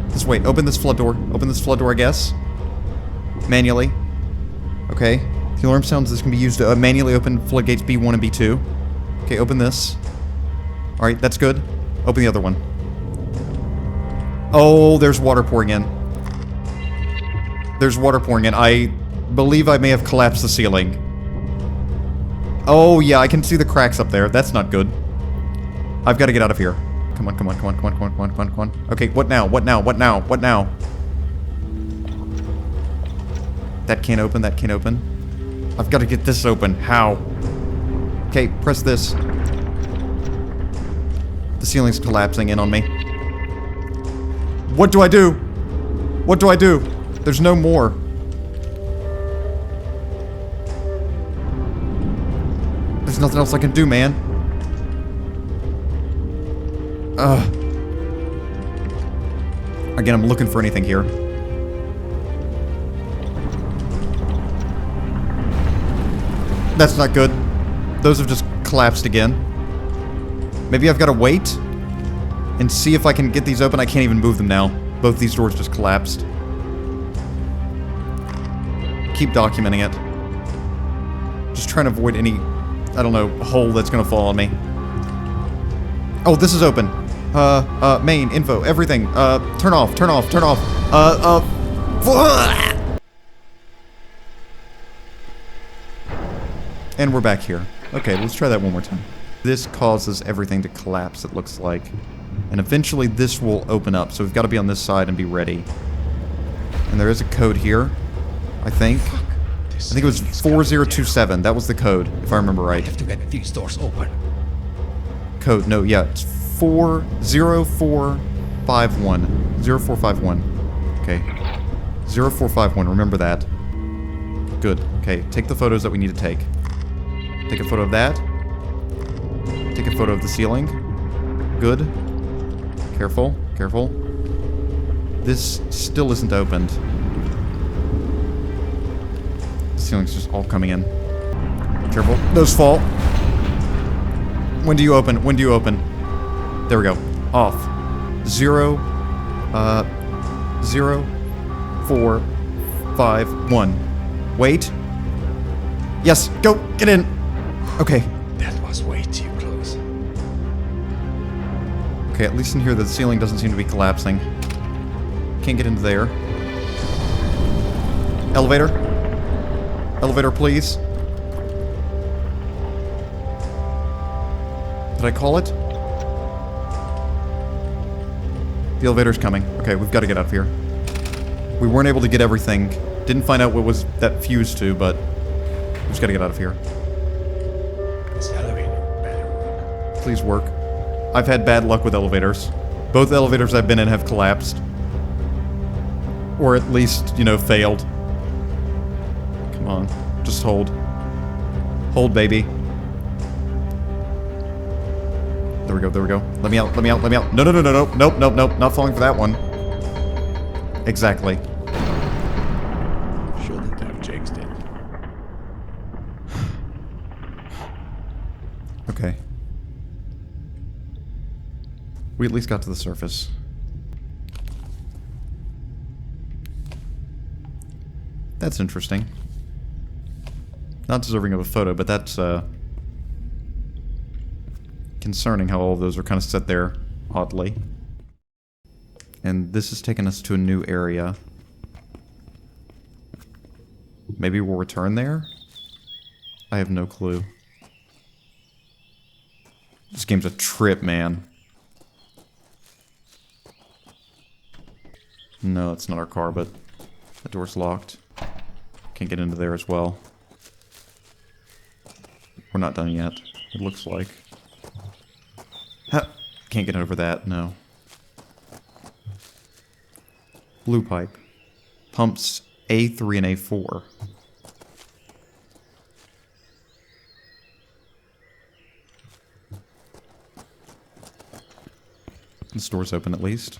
This way. Open this flood door. Open this flood door, I guess. Manually. Okay. The alarm sounds this can be used to manually open floodgates B1 and B2. Okay, open this. Alright, that's good. Open the other one. Oh, there's water pouring in. There's water pouring in. I believe I may have collapsed the ceiling. Oh, yeah, I can see the cracks up there. That's not good. I've got to get out of here. Come on, come on, come on, come on, come on, come on, come on, come on. Okay, what now? What now? What now? What now? That can't open, that can't open. I've got to get this open. How? Okay, press this. The ceiling's collapsing in on me. What do I do? What do I do? There's no more. There's nothing else I can do, man. Again, I'm looking for anything here. That's not good. Those have just collapsed again. Maybe I've got to wait and see if I can get these open. I can't even move them now. Both these doors just collapsed. Keep documenting it. Just trying to avoid any, I don't know, hole that's gonna fall on me. Oh, this is open. Main, info, everything. Turn off, turn off, turn off. And we're back here. Okay, let's try that one more time. This causes everything to collapse, it looks like. And eventually this will open up, so we've got to be on this side and be ready. And there is a code here, I think. I think it was 4027. That was the code, if I remember right. I have to get these doors open. Code, no, yeah, it's 0451. 0451. Okay. 0451, remember that. Good. Okay, take the photos that we need to take. Take a photo of that. Take a photo of the ceiling. Good. Careful, careful. This still isn't opened. The ceiling's just all coming in. Careful. Those fall. When do you open? When do you open? There we go. Off. 0, 4, 5, 1. Wait. Yes, go! Get in! Okay. That was way too close. Okay, at least in here the ceiling doesn't seem to be collapsing. Can't get into there. Elevator? Elevator, please. Did I call it? The elevator's coming. Okay, we've got to get out of here. We weren't able to get everything. Didn't find out what was that fused to, but we just got to get out of here. This elevator better work. Please work. I've had bad luck with elevators. Both elevators I've been in have collapsed. Or at least, you know, failed. Come on. Just hold. Hold, baby. There we go, there we go. Let me out, let me out, let me out. No, no, no, no, no. Nope, nope, nope. Not falling for that one. Exactly. Shouldn't have jinxed it. Okay. We at least got to the surface. That's interesting. Not deserving of a photo, but that's, concerning how all of those are kind of set there oddly. And this has taken us to a new area. Maybe we'll return there? I have no clue. This game's a trip, man. No, it's not our car, but the door's locked. Can't get into there as well. We're not done yet, it looks like. Ha! Can't get over that, no. Blue pipe. Pumps A3 and A4. This door's open at least.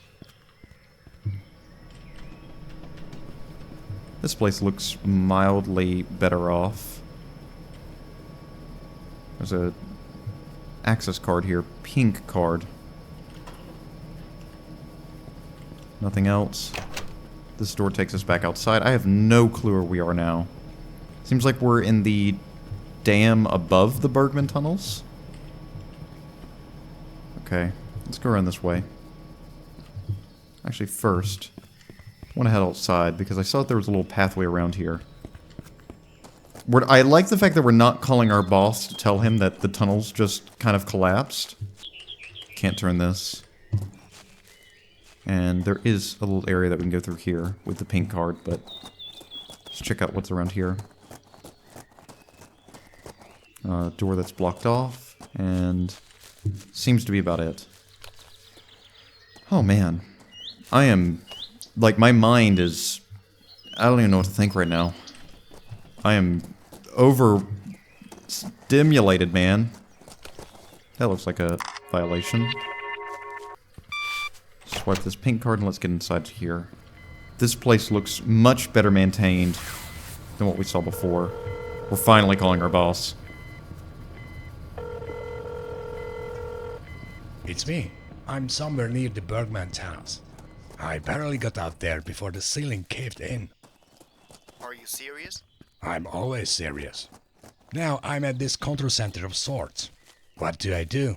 This place looks mildly better off. There's a access card here. Pink card. Nothing else. This door takes us back outside. I have no clue where we are now. Seems like we're in the dam above the Bergman tunnels. Okay, let's go around this way. Actually, first, I want to head outside because I saw that there was a little pathway around here. I like the fact that we're not calling our boss to tell him that the tunnels just kind of collapsed. Can't turn this. And there is a little area that we can go through here with the pink card, but let's check out what's around here. Door that's blocked off, and seems to be about it. Oh man. I am, like, my mind is, I don't even know what to think right now. I am over-stimulated, man. That looks like a violation. Swipe this pink card and let's get inside here. This place looks much better maintained than what we saw before. We're finally calling our boss. It's me. I'm somewhere near the Bergman tunnels. I barely got out there before the ceiling caved in. Are you serious? I'm always serious. Now I'm at this control center of sorts. What do I do?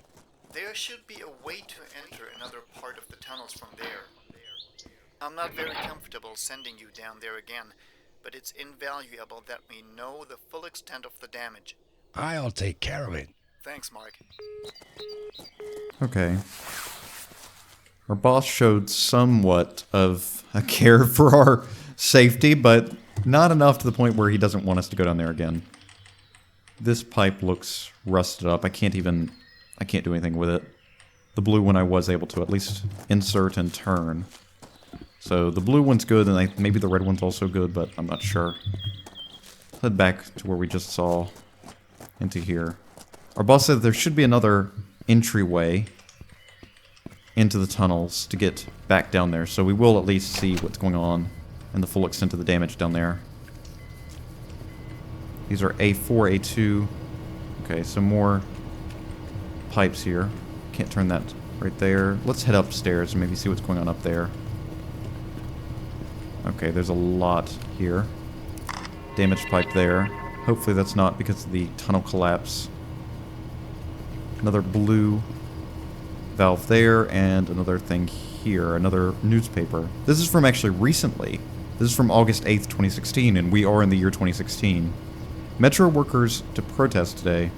There should be a way to enter another part of the tunnels from there. I'm not very comfortable sending you down there again, but it's invaluable that we know the full extent of the damage. I'll take care of it. Thanks, Mark. Okay. Our boss showed somewhat of a care for our safety, but not enough to the point where he doesn't want us to go down there again. This pipe looks rusted up. I can't do anything with it. The blue one I was able to at least insert and turn. So the blue one's good, and maybe the red one's also good, but I'm not sure. Head back to where we just saw, into here. Our boss said there should be another entryway into the tunnels to get back down there, so we will at least see what's going on and the full extent of the damage down there. These are A4, A2. Okay, some more pipes here. Can't turn that right there. Let's head upstairs and maybe see what's going on up there. Okay, there's a lot here. Damaged pipe there. Hopefully that's not because of the tunnel collapse. Another blue valve there, and another thing here. Another newspaper. This is from actually recently. This is from August 8th, 2016, and we are in the year 2016. Metro workers to protest today.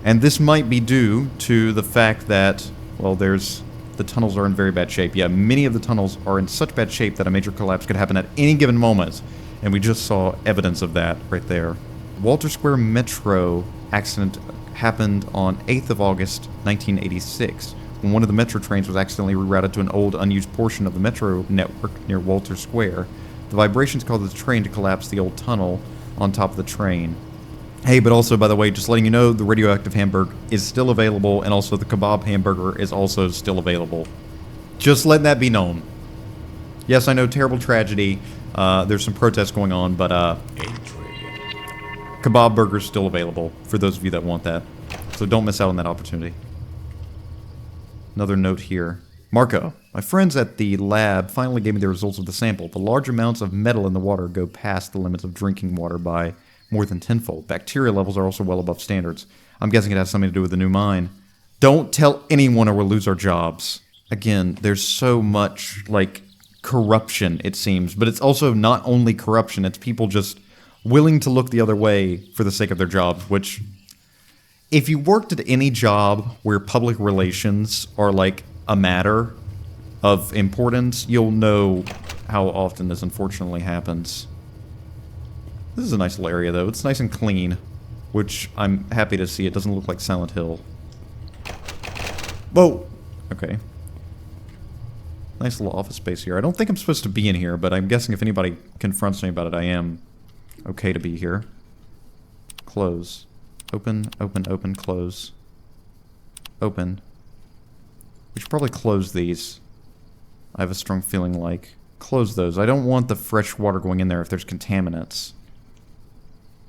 And this might be due to the fact that, well, the tunnels are in very bad shape. Yeah, many of the tunnels are in such bad shape that a major collapse could happen at any given moment. And we just saw evidence of that right there. Walter Square Metro accident happened on 8th of August, 1986, when one of the metro trains was accidentally rerouted to an old, unused portion of the metro network near Walter Square. The vibrations caused the train to collapse the old tunnel on top of the train. Hey, but also, by the way, just letting you know, the radioactive hamburger is still available, and also the kebab hamburger is also still available. Just letting that be known. Yes, I know, terrible tragedy. There's some protests going on, but kebab burger's still available for those of you that want that. So don't miss out on that opportunity. Another note here. Marco, my friends at the lab finally gave me the results of the sample. The large amounts of metal in the water go past the limits of drinking water by more than tenfold. Bacteria levels are also well above standards. I'm guessing it has something to do with the new mine. Don't tell anyone or we'll lose our jobs. Again, there's so much, like, corruption, it seems. But it's also not only corruption, it's people just willing to look the other way for the sake of their jobs, which, if you worked at any job where public relations are like a matter of importance, you'll know how often this unfortunately happens. This is a nice little area though. It's nice and clean, which I'm happy to see. It doesn't look like Silent Hill. Whoa! Okay. Nice little office space here. I don't think I'm supposed to be in here, but I'm guessing if anybody confronts me about it, I am okay to be here. Close. Open, open, open, close. Open. We should probably close these. I have a strong feeling like. Close those. I don't want the fresh water going in there if there's contaminants.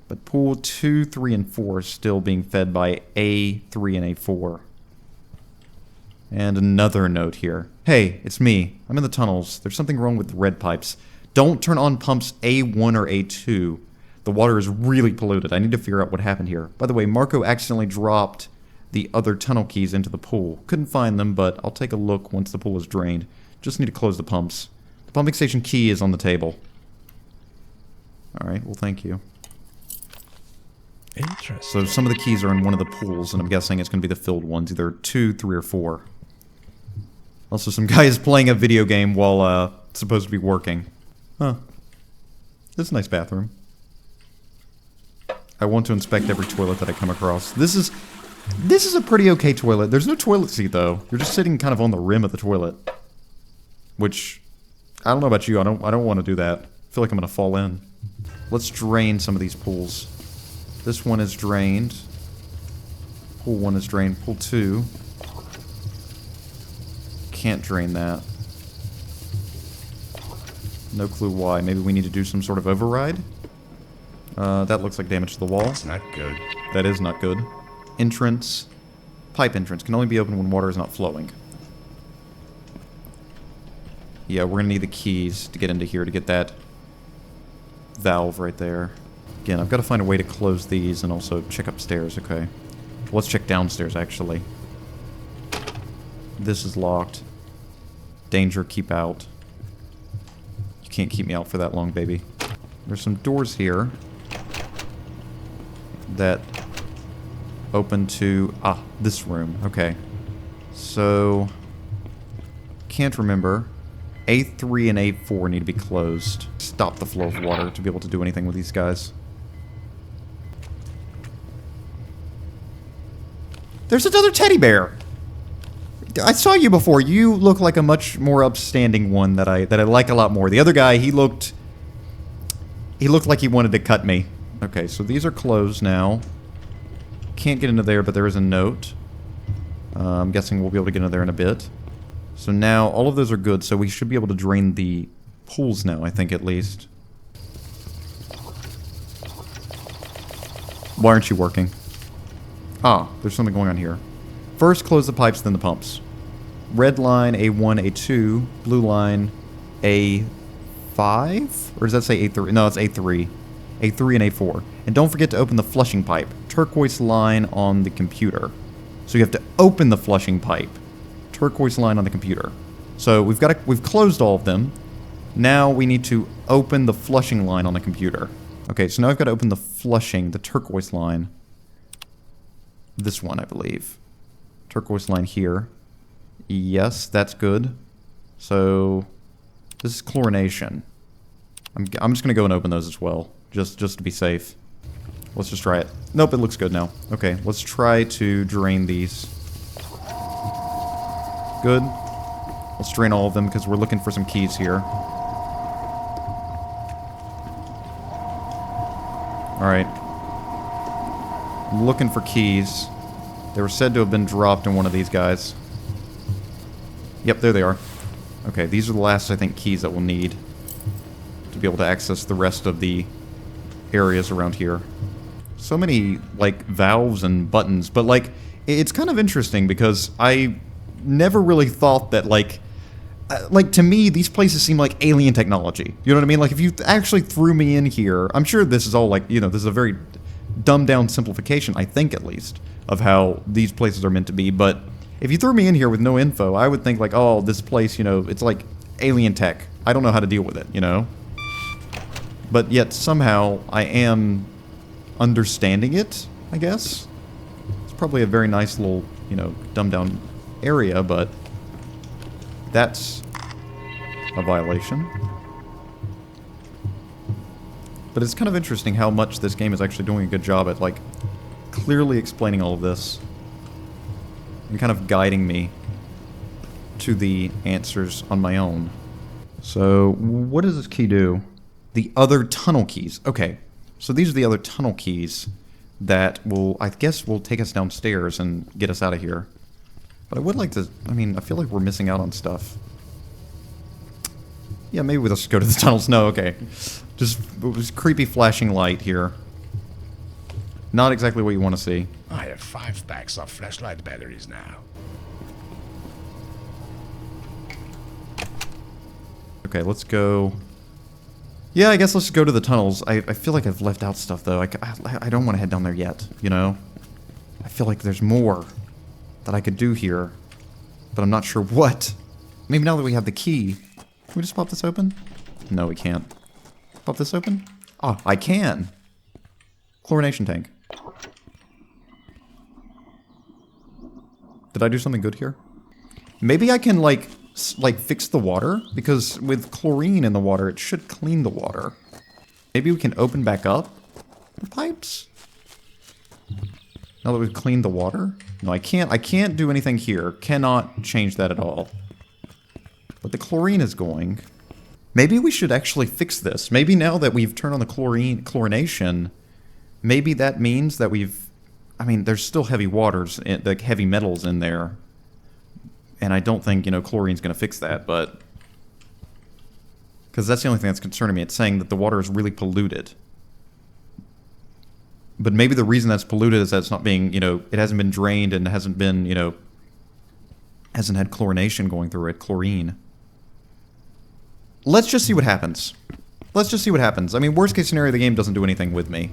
But pool 2, 3, and 4 is still being fed by A3 and A4. And another note here. Hey, it's me. I'm in the tunnels. There's something wrong with the red pipes. Don't turn on pumps A1 or A2. The water is really polluted. I need to figure out what happened here. By the way, Marco accidentally dropped the other tunnel keys into the pool. Couldn't find them, but I'll take a look once the pool is drained. Just need to close the pumps. The pumping station key is on the table. Alright, well thank you. Interesting. So some of the keys are in one of the pools, and I'm guessing it's going to be the filled ones, either 2, 3, or 4. Also, some guy is playing a video game while it's supposed to be working. Huh. This is a nice bathroom. I want to inspect every toilet that I come across. This is a pretty okay toilet. There's no toilet seat though. You're just sitting kind of on the rim of the toilet. Which, I don't know about you, I don't want to do that. I feel like I'm gonna fall in. Let's drain some of these pools. This one is drained. Pool 1 is drained. Pool 2. Can't drain that. No clue why. Maybe we need to do some sort of override? That looks like damage to the wall. That's not good. That is not good. Entrance. Pipe entrance. Can only be opened when water is not flowing. Yeah, we're gonna need the keys to get into here to get that valve right there. Again, I've got to find a way to close these and also check upstairs. Okay. Let's check downstairs, actually. This is locked. Danger, keep out. You can't keep me out for that long, baby. There's some doors here that open to... Ah, this room. Okay. So... Can't remember. A3 and A4 need to be closed. Stop the flow of water to be able to do anything with these guys. There's another teddy bear! I saw you before. You look like a much more upstanding one that I like a lot more. The other guy, he looked like he wanted to cut me. Okay, so these are closed now. Can't get into there, but there is a note. I'm guessing we'll be able to get into there in a bit. So now, all of those are good, so we should be able to drain the pools now, I think, at least. Why aren't you working? Ah, there's something going on here. First, close the pipes, then the pumps. Red line, A1, A2. Blue line, A5? Or does that say A3? No, it's A3. A3 and A4. And don't forget to open the flushing pipe. Turquoise line on the computer. So you have to open the flushing pipe. Turquoise line on the computer. So we've closed all of them. Now we need to open the flushing line on the computer. Okay, so now I've got to open the flushing, the turquoise line. This one, I believe. Turquoise line here. Yes, that's good. So this is chlorination. I'm just gonna go and open those as well, just to be safe. Let's just try it. Nope, it looks good now. Okay, let's try to drain these. Good. Let's drain all of them because we're looking for some keys here. Alright. Looking for keys. They were said to have been dropped in one of these guys. Yep, there they are. Okay, these are the last, I think, keys that we'll need to be able to access the rest of the areas around here. So many, like, valves and buttons, but, like, it's kind of interesting because I never really thought that, like, to me, these places seem like alien technology. You know what I mean? Like, if you actually threw me in here, I'm sure this is all, like, you know, this is a very dumbed-down simplification, I think, at least, of how these places are meant to be, but if you threw me in here with no info, I would think, like, oh, this place, you know, it's like alien tech. I don't know how to deal with it, you know? But yet, somehow, I am understanding it, I guess. It's probably a very nice little, you know, dumbed-down area, but that's a violation. But it's kind of interesting how much this game is actually doing a good job at, like, clearly explaining all of this and kind of guiding me to the answers on my own. So, what does this key do? The other tunnel keys. Okay, so these are the other tunnel keys that will, I guess, will take us downstairs and get us out of here. But I would like to, I mean, I feel like we're missing out on stuff. Yeah, maybe we'll just go to the tunnels. No, okay. Just creepy flashing light here. Not exactly what you want to see. I have 5 packs of flashlight batteries now. Okay, let's go. Yeah, I guess let's go to the tunnels. I feel like I've left out stuff, though. I don't want to head down there yet, you know? I feel like there's more that I could do here, but I'm not sure what. Maybe now that we have the key. Can we just pop this open? No, we can't. Pop this open? Oh, I can! Chlorination tank. Did I do something good here? Maybe I can, like, like, fix the water? Because with chlorine in the water, it should clean the water. Maybe we can open back up the pipes? Now that we've cleaned the water? No, I can't do anything here. Cannot change that at all. But the chlorine is going. Maybe we should actually fix this. Maybe now that we've turned on the chlorination, maybe that means that we've... I mean, there's still heavy waters, like heavy metals in there. And I don't think, you know, chlorine's going to fix that, but... Because that's the only thing that's concerning me. It's saying that the water is really polluted. But maybe the reason that's polluted is that it's not being, you know, it hasn't been drained and hasn't been, you know, hasn't had chlorination going through it, chlorine. Let's just see what happens. Let's just see what happens. I mean, worst case scenario, the game doesn't do anything with me.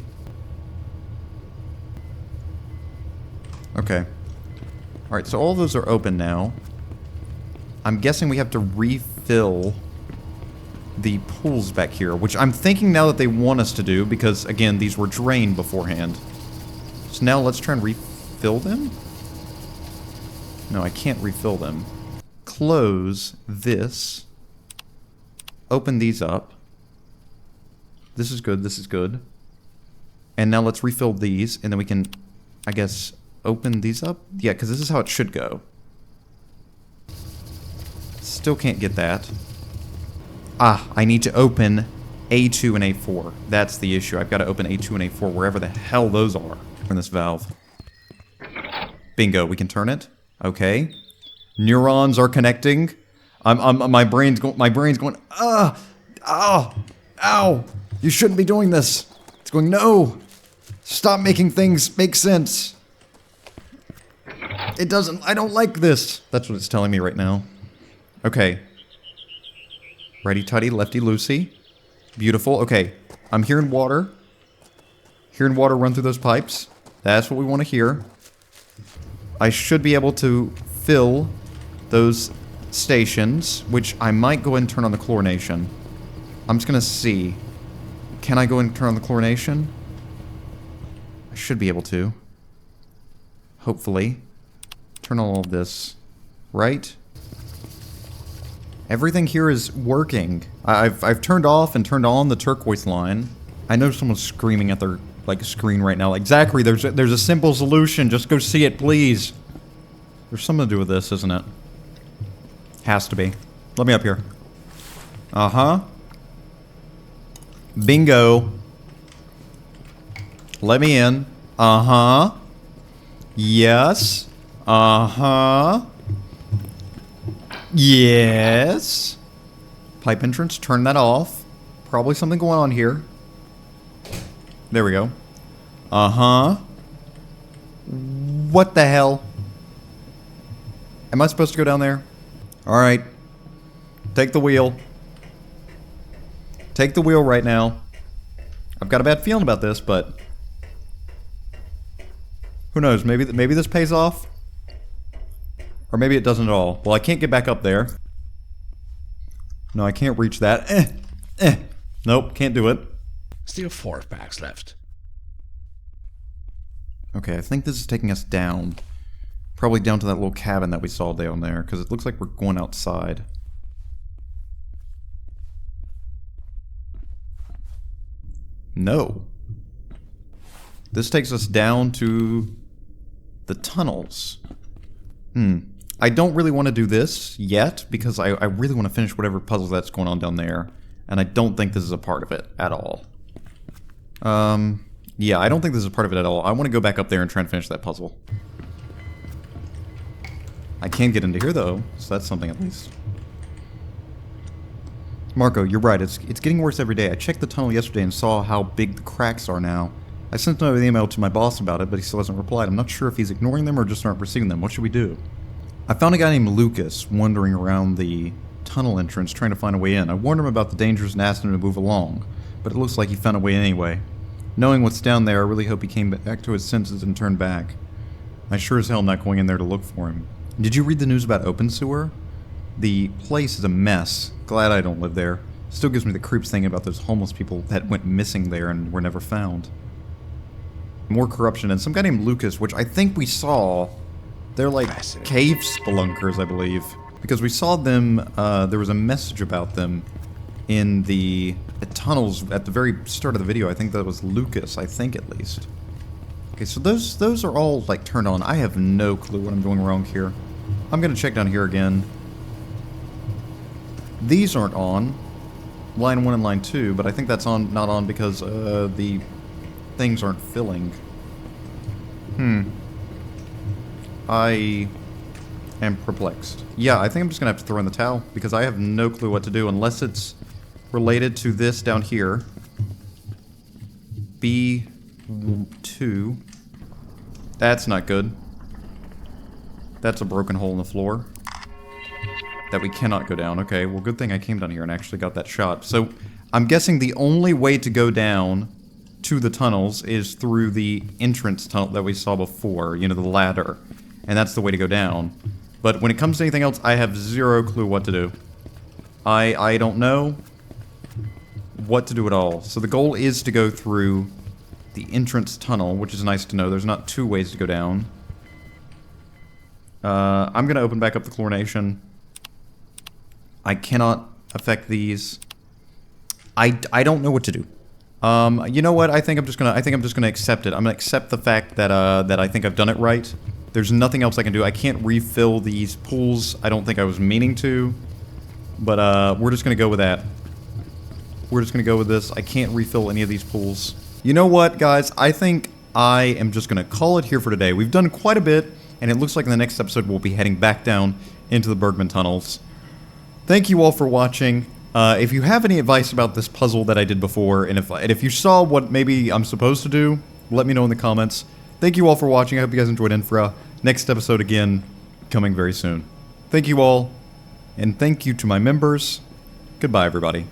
Okay. Alright, so all those are open now. I'm guessing we have to refill the pools back here, which I'm thinking now that they want us to do, because, again, these were drained beforehand. So now let's try and refill them? No, I can't refill them. Close this. Open these up. This is good, this is good. And now let's refill these, and then we can, I guess, open these up? Yeah, because this is how it should go. Still can't get that. Ah, I need to open A2 and A4. That's the issue. I've got to open A2 and A4 wherever the hell those are in this valve. Bingo, we can turn it. Okay. Neurons are connecting. My brain's going, ow, you shouldn't be doing this. It's going, no, stop making things make sense. It doesn't, I don't like this. That's what it's telling me right now. Okay. Righty-tighty, lefty-loosey. Beautiful. Okay. I'm hearing water. Hearing water run through those pipes. That's what we want to hear. I should be able to fill those stations, which I might go ahead and turn on the chlorination. I'm just going to see. Can I go and turn on the chlorination? I should be able to. Hopefully. Turn on all of this. Right? Everything here is working. I've turned off and turned on the turquoise line. I know someone's screaming at their screen right now. Like, Zachary, there's a simple solution. Just go see it, please. There's something to do with this, isn't it? Has to be. Let me up here. Uh-huh. Bingo. Let me in. Uh-huh. Yes. Uh-huh. Yes. Pipe entrance, turn that off. Probably something going on here. There we go. Uh-huh. What the hell? Am I supposed to go down there? Alright. Take the wheel. Take the wheel right now. I've got a bad feeling about this, but... who knows? Maybe this pays off? Or maybe it doesn't at all. Well, I can't get back up there. No, I can't reach that. Nope, can't do it. Still 4 packs left. Okay, I think this is taking us down. Probably down to that little cabin that we saw down there, because it looks like we're going outside. No. This takes us down to the tunnels. I don't really want to do this yet, because I really want to finish whatever puzzle that's going on down there. And I don't think this is a part of it at all. Yeah, I don't think this is a part of it at all. I want to go back up there and try and finish that puzzle. I can get into here, though, so that's something at least. Marco, you're right. It's getting worse every day. I checked the tunnel yesterday and saw how big the cracks are now. I sent an email to my boss about it, but he still hasn't replied. I'm not sure if he's ignoring them or just aren't receiving them. What should we do? I found a guy named Lucas wandering around the tunnel entrance trying to find a way in. I warned him about the dangers and asked him to move along, but it looks like he found a way anyway. Knowing what's down there, I really hope he came back to his senses and turned back. I sure as hell am not going in there to look for him. Did you read the news about Open Sewer? The place is a mess. Glad I don't live there. Still gives me the creeps thinking about those homeless people that went missing there and were never found. More corruption, and some guy named Lucas, which I think we saw They're like Fascinating. cave spelunkers, I believe. Because we saw them, there was a message about them in the tunnels at the very start of the video. I think that was Lucas, I think at least. Okay, so those are all like turned on. I have no clue what I'm doing wrong here. I'm gonna check down here again. These aren't on. Line 1 and line 2, but I think that's not on because the things aren't filling. I am perplexed. Yeah, I think I'm just gonna have to throw in the towel because I have no clue what to do unless it's related to this down here. B2. That's not good. That's a broken hole in the floor that we cannot go down. Okay, well, good thing I came down here and actually got that shot. So, I'm guessing the only way to go down to the tunnels is through the entrance tunnel that we saw before, you know, the ladder. And that's the way to go down. But when it comes to anything else, I have zero clue what to do. I don't know what to do at all. So the goal is to go through the entrance tunnel, which is nice to know. There's not 2 ways to go down. I'm going to open back up the chlorination. I cannot affect these. I don't know what to do. You know what? I think I'm just gonna accept it. I'm gonna accept the fact that that I think I've done it right. There's nothing else I can do. I can't refill these pools. I don't think I was meaning to, but we're just gonna go with that. We're just gonna go with this. I can't refill any of these pools. You know what, guys? I think I am just gonna call it here for today. We've done quite a bit, and it looks like in the next episode we'll be heading back down into the Bergman tunnels. Thank you all for watching. If you have any advice about this puzzle that I did before, and if you saw what maybe I'm supposed to do, let me know in the comments. Thank you all for watching. I hope you guys enjoyed Infra. Next episode again, coming very soon. Thank you all, and thank you to my members. Goodbye, everybody.